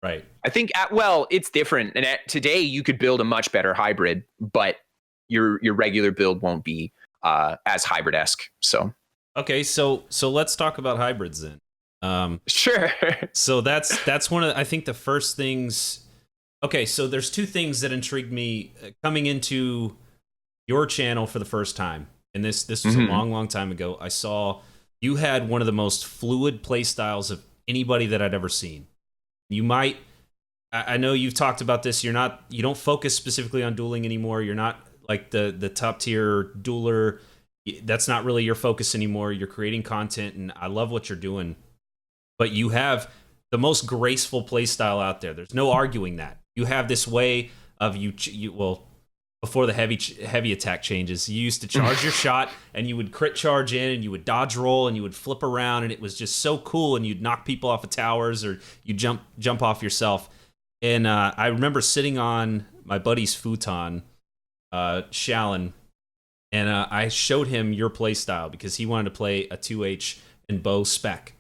Right. I think it's different. And today you could build a much better hybrid, but your regular build won't be as hybrid-esque. So Okay, so let's talk about hybrids then. sure. So that's one of I think the first things. Okay, so there's two things that intrigued me coming into your channel for the first time, and this was a long time ago. I saw you had one of the most fluid play styles of anybody that I'd ever seen. You might, I know you've talked about this. You don't focus specifically on dueling anymore. You're not like the top tier dueler. That's not really your focus anymore. You're creating content, and I love what you're doing. But you have the most graceful play style out there. There's no arguing that. You have this way of before the heavy attack changes, you used to charge your shot, and you would crit charge in, and you would dodge roll, and you would flip around, and it was just so cool. And you'd knock people off of towers, or you jump off yourself. And I remember sitting on my buddy's futon, Shallon, and I showed him your play style because he wanted to play a 2H and bow spec.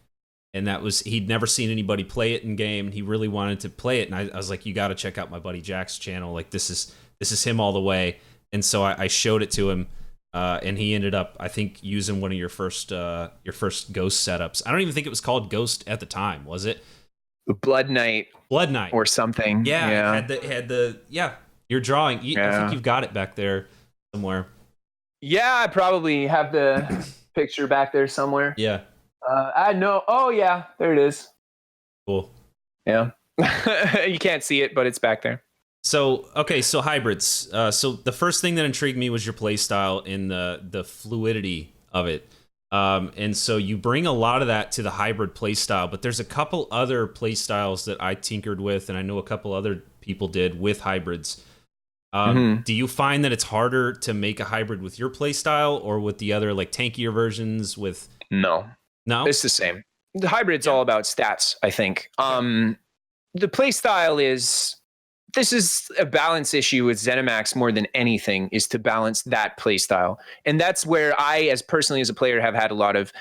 And that was, he'd never seen anybody play it in game, and he really wanted to play it. And I was like, you got to check out my buddy Jack's channel. Like, this is him all the way. And so I showed it to him, and he ended up, I think, using one of your first Ghost setups. I don't even think it was called Ghost at the time, was it? Blood Knight or something. Yeah. Had the you're drawing. I think you've got it back there somewhere. Yeah, I probably have the picture back there somewhere. Yeah. I know. Oh, yeah. There it is. Cool. Yeah. You can't see it, but it's back there. So, okay, so hybrids. So the first thing that intrigued me was your play style and the fluidity of it. And so you bring a lot of that to the hybrid play style, but there's a couple other play styles that I tinkered with, and I know a couple other people did with hybrids. Do you find that it's harder to make a hybrid with your play style or with the other, like, tankier versions with... No, it's the same. The hybrid's all about stats, I think. The play style this is a balance issue with ZeniMax more than anything, is to balance that play style. And that's where I, as personally as a player, have had a lot of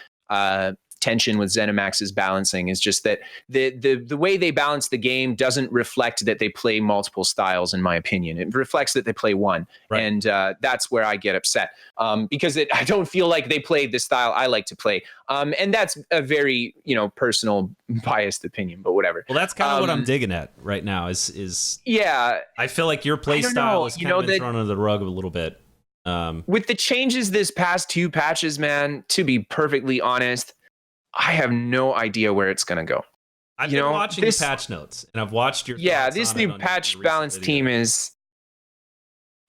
tension with ZeniMax's balancing, is just that the way they balance the game doesn't reflect that they play multiple styles, in my opinion. It reflects that they play one. Right. And that's where I get upset, because I don't feel like they play the style I like to play. And that's a very, personal biased opinion, but whatever. Well, that's kind of what I'm digging at right now is yeah. I feel like your play style is kind of been thrown under the rug a little bit. With the changes this past 2 patches, man, to be perfectly honest, I have no idea where it's going to go. I've been watching the patch notes, and I've watched your this new patch balance team is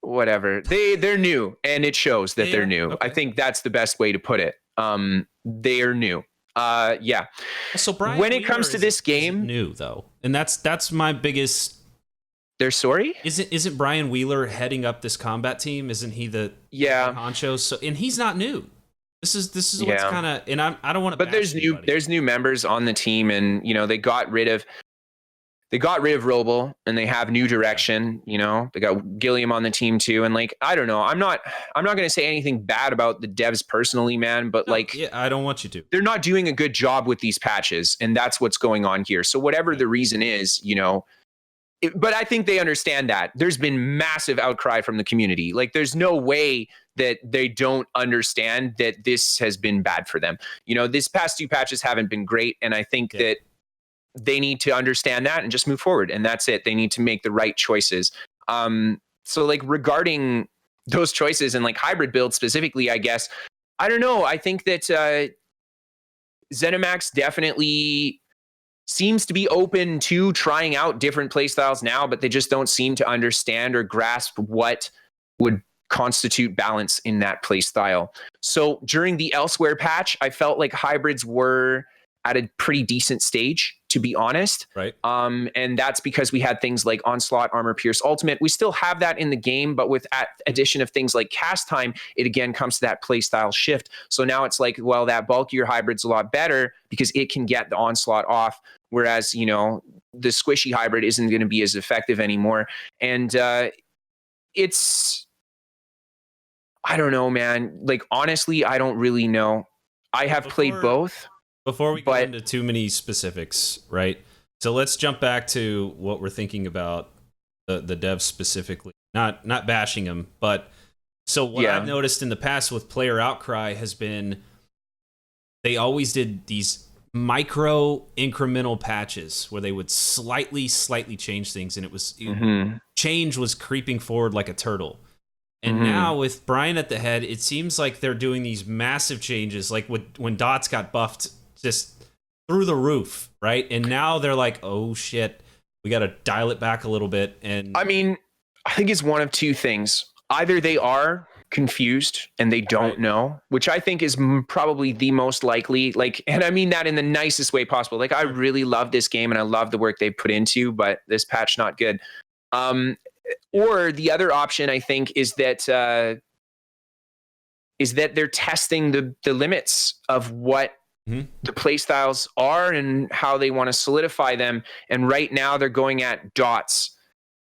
whatever. They're new, and it shows that they're new. Okay. I think that's the best way to put it. They are new. Yeah. So Brian, when it comes to this game, new though, and that's my biggest. They're sorry. Isn't Brian Wheeler heading up this combat team? Isn't he the honcho? So, and he's not new. This is what's kind of, and I don't want to. But there's new members on the team, and they got rid of Roble, and they have new direction. They got Gilliam on the team too, and I don't know. I'm not going to say anything bad about the devs personally, man. But I don't want you to. They're not doing a good job with these patches, and that's what's going on here. So whatever the reason is, but I think they understand that. There's been massive outcry from the community. There's no way that they don't understand that this has been bad for them. This past 2 patches haven't been great, and I think that they need to understand that and just move forward, and that's it. They need to make the right choices. So regarding those choices and hybrid builds specifically, I guess, I don't know. I think that ZeniMax definitely seems to be open to trying out different playstyles now, but they just don't seem to understand or grasp what would constitute balance in that playstyle. So during the Elsewhere patch, I felt like hybrids were at a pretty decent stage, to be honest. Right. And that's because we had things like Onslaught, Armor Pierce, Ultimate. We still have that in the game, but with addition of things like Cast Time, it again comes to that playstyle shift. So now it's that bulkier hybrid's a lot better because it can get the Onslaught off. Whereas, the squishy hybrid isn't going to be as effective anymore. And it's, I don't know, man. Honestly, I don't really know. I have played both. Before we go into too many specifics, right? So let's jump back to what we're thinking about the devs specifically. Not bashing them, but so what I've noticed in the past with player outcry has been they always did these micro incremental patches where they would slightly change things, and it was change was creeping forward like a turtle. And now with Brian at the head, it seems like they're doing these massive changes, like when Dots got buffed just through the roof, right? And now they're like, oh shit, we got to dial it back a little bit. And I mean, I think it's one of two things. Either they are confused and they don't know, which I think is probably the most likely, like, and I mean that in the nicest way possible. Like, I really love this game and I love the work they've put into, but this patch not good. Or the other option, I think, is that they're testing the limits of what the playstyles are and how they want to solidify them. And right now they're going at dots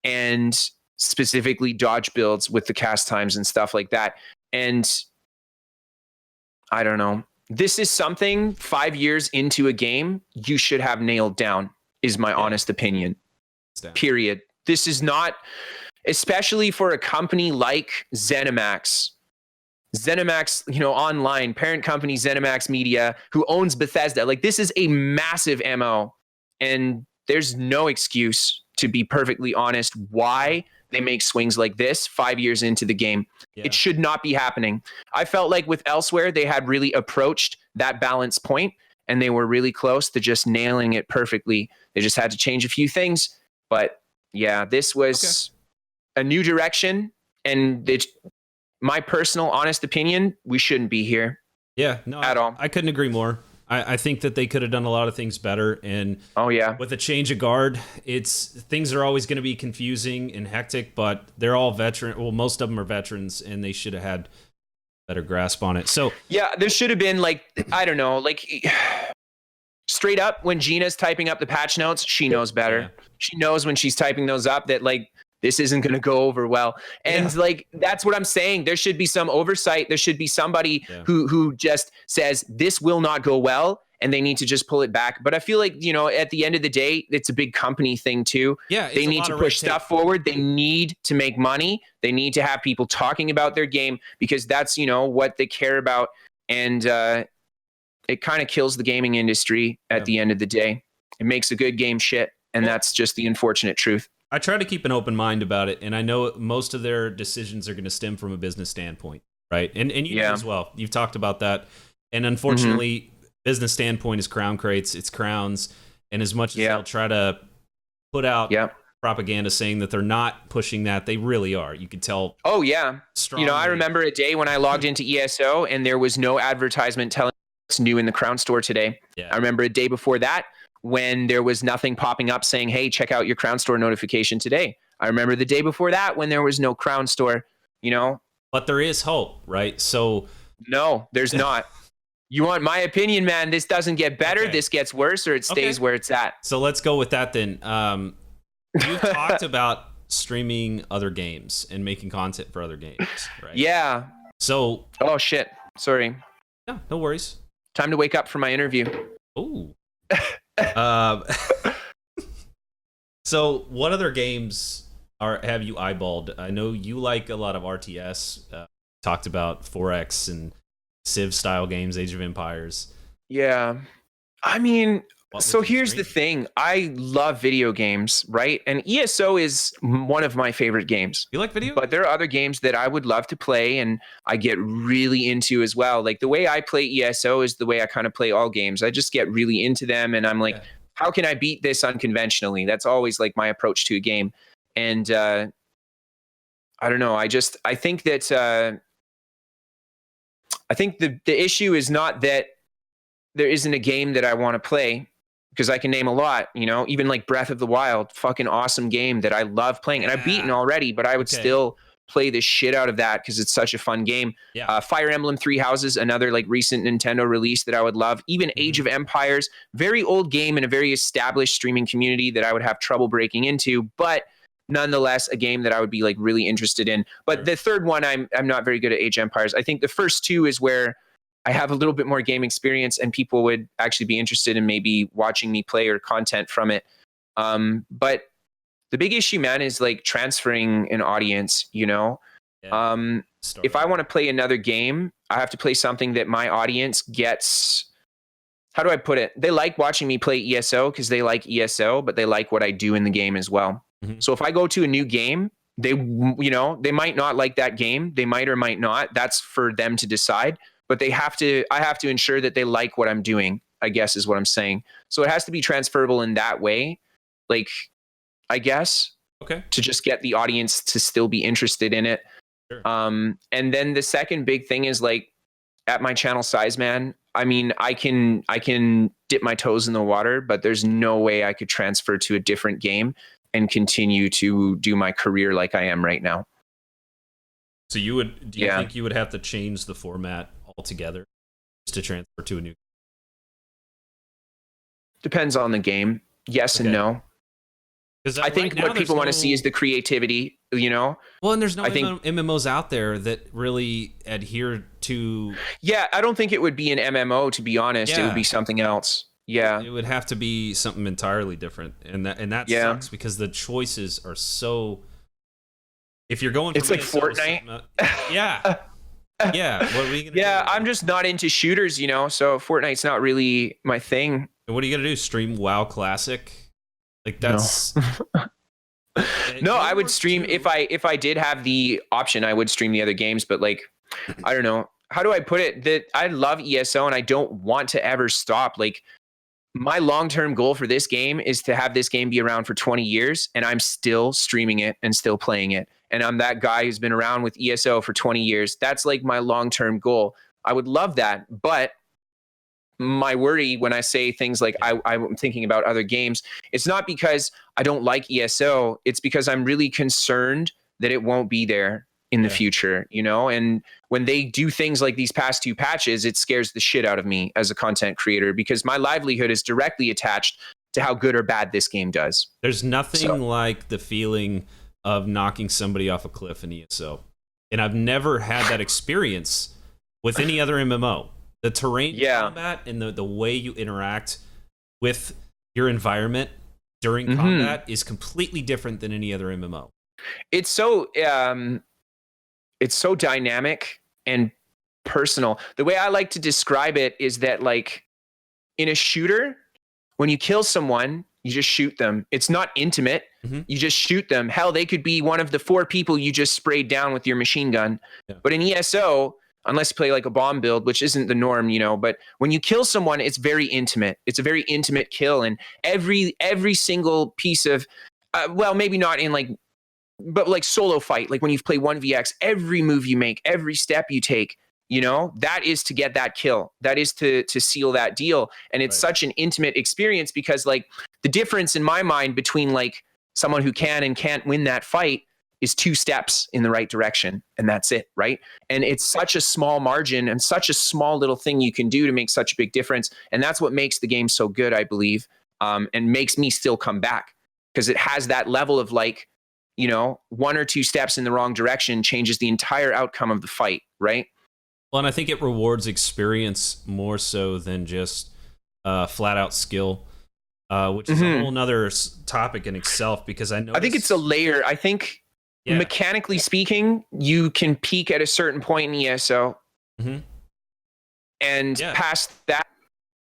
and specifically dodge builds with the cast times and stuff like that. And I don't know. This is something 5 years into a game you should have nailed down, is my honest opinion. Period. This is not, especially for a company like ZeniMax, online, parent company ZeniMax Media, who owns Bethesda. Like, this is a massive MO, and there's no excuse, to be perfectly honest, why they make swings like this 5 years into the game. Yeah. It should not be happening. I felt like with Elsewhere, they had really approached that balance point, and they were really close to just nailing it perfectly. They just had to change a few things, but yeah, this was a new direction, and my personal honest opinion, we shouldn't be here. Yeah, no, at all. I couldn't agree more. I think that they could have done a lot of things better, and with a change of guard, things are always going to be confusing and hectic, but they're all veteran. Well, most of them are veterans, and they should have had better grasp on it. So yeah, there should have been, like, I don't know, like, straight up, when Gina's typing up the patch notes, she knows better. Yeah. She knows when she's typing those up that, like, this isn't going to go over well. And like, that's what I'm saying. There should be some oversight. There should be somebody who just says this will not go well, and they need to just pull it back. But I feel like, at the end of the day, it's a big company thing too. Yeah, they need to push stuff forward. They need to make money. They need to have people talking about their game, because that's, what they care about. And it kind of kills the gaming industry at the end of the day. It makes a good game shit. And that's just the unfortunate truth. I try to keep an open mind about it, and I know most of their decisions are going to stem from a business standpoint, right? And you as well. You've talked about that. And unfortunately, business standpoint is crown crates, it's crowns. And as much as they'll try to put out propaganda saying that they're not pushing that, they really are. You can tell. Oh, yeah. Strongly. I remember a day when I logged into ESO and there was no advertisement telling what's new in the crown store today. Yeah. I remember a day before that when there was nothing popping up saying, hey, check out your crown store notification today. I remember the day before that when there was no crown store, But there is hope, right? So no, there's not. You want my opinion, man? This doesn't get better. This gets worse, or it stays where it's at. So let's go with that then. You've talked about streaming other games and making content for other games, right? Yeah. So. Oh, shit. Sorry. Yeah, no worries. Time to wake up for my interview. Ooh. So what other games have you eyeballed? I know you like a lot of RTS. Talked about 4X and Civ style games, Age of Empires. Yeah. I mean, so here's the thing. I love video games, right? And ESO is one of my favorite games. You like video? But there are other games that I would love to play and I get really into as well. Like, the way I play ESO is the way I kind of play all games. I just get really into them, and I'm like, how can I beat this unconventionally? That's always like my approach to a game. And I don't know. I think that I think the issue is not that there isn't a game that I want to play, because I can name a lot, even like Breath of the Wild, fucking awesome game that I love playing. And I've beaten already, but I would still play the shit out of that because it's such a fun game. Yeah. Fire Emblem Three Houses, another like recent Nintendo release that I would love. Even Age of Empires, very old game in a very established streaming community that I would have trouble breaking into, but nonetheless a game that I would be like really interested in. But the third one, I'm not very good at Age of Empires. I think the first two is where I have a little bit more game experience and people would actually be interested in maybe watching me play or content from it. But the big issue, man, is like transferring an audience, you know? Yeah. If I want to play another game, I have to play something that my audience gets. How do I put it? They like watching me play ESO because they like ESO, but they like what I do in the game as well. Mm-hmm. So if I go to a new game, they might not like that game. They might or might not. That's for them to decide. But I have to ensure that they like what I'm doing, I guess is what I'm saying. So it has to be transferable in that way. Like, I guess. Okay. To just get the audience to still be interested in it. Sure. And then the second big thing is like, at my channel size, man, I mean, I can dip my toes in the water, but there's no way I could transfer to a different game and continue to do my career like I am right now. So do you think you would have to change the format altogether just to transfer to a new? Depends on the game. Yes and no. Because I think what people want to see is the creativity, you know? Well, and there's no MMOs out there that really adhere to... Yeah, I don't think it would be an MMO, to be honest. Yeah. It would be something else. Yeah. It would have to be something entirely different. And that sucks because the choices are so... If you're going... It's like Fortnite. Yeah. Yeah. What are we gonna do? I'm just not into shooters, you know? So Fortnite's not really my thing. And what are you going to do? Stream WoW Classic? Like that's no, I would stream if I did have the option, I would stream the other games, but like I don't know. How do I put it? That I love ESO and I don't want to ever stop. Like my long-term goal for this game is to have this game be around for 20 years and I'm still streaming it and still playing it. And I'm that guy who's been around with ESO for 20 years. That's like my long-term goal. I would love that, but my worry when I say things like I'm thinking about other games, it's not because I don't like ESO. It's because I'm really concerned that it won't be there in the future, you know? And when they do things like these past 2 patches, it scares the shit out of me as a content creator because my livelihood is directly attached to how good or bad this game does. There's nothing like the feeling of knocking somebody off a cliff in ESO. And I've never had that experience with any other MMO. The terrain combat and the way you interact with your environment during combat is completely different than any other MMO. It's so dynamic and personal. The way I like to describe it is that like in a shooter, when you kill someone, you just shoot them. It's not intimate. You just shoot them. Hell, they could be one of the 4 people you just sprayed down with your machine gun. Yeah. But in ESO, unless you play like a bomb build, which isn't the norm, you know, but when you kill someone, it's very intimate. It's a very intimate kill. And every single piece of, well, maybe not in like, but like solo fight, like when you play 1vx, every move you make, every step you take, you know, that is to get that kill. That is to seal that deal. And it's such an intimate experience because like the difference in my mind between like someone who can and can't win that fight is 2 steps in the right direction. And that's it, right? And it's such a small margin and such a small little thing you can do to make such a big difference. And that's what makes the game so good, I believe, and makes me still come back because it has that level of like, you know, 1 or 2 steps in the wrong direction changes the entire outcome of the fight, right? Well, and I think it rewards experience more so than just flat out skill, which is a whole nother topic in itself because I think it's a layer. I think mechanically speaking, you can peak at a certain point in ESO. And past that,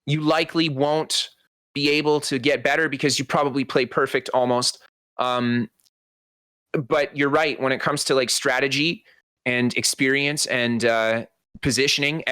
you likely won't be able to get better because you probably play perfect almost. But you're right. When it comes to like strategy and experience and positioning,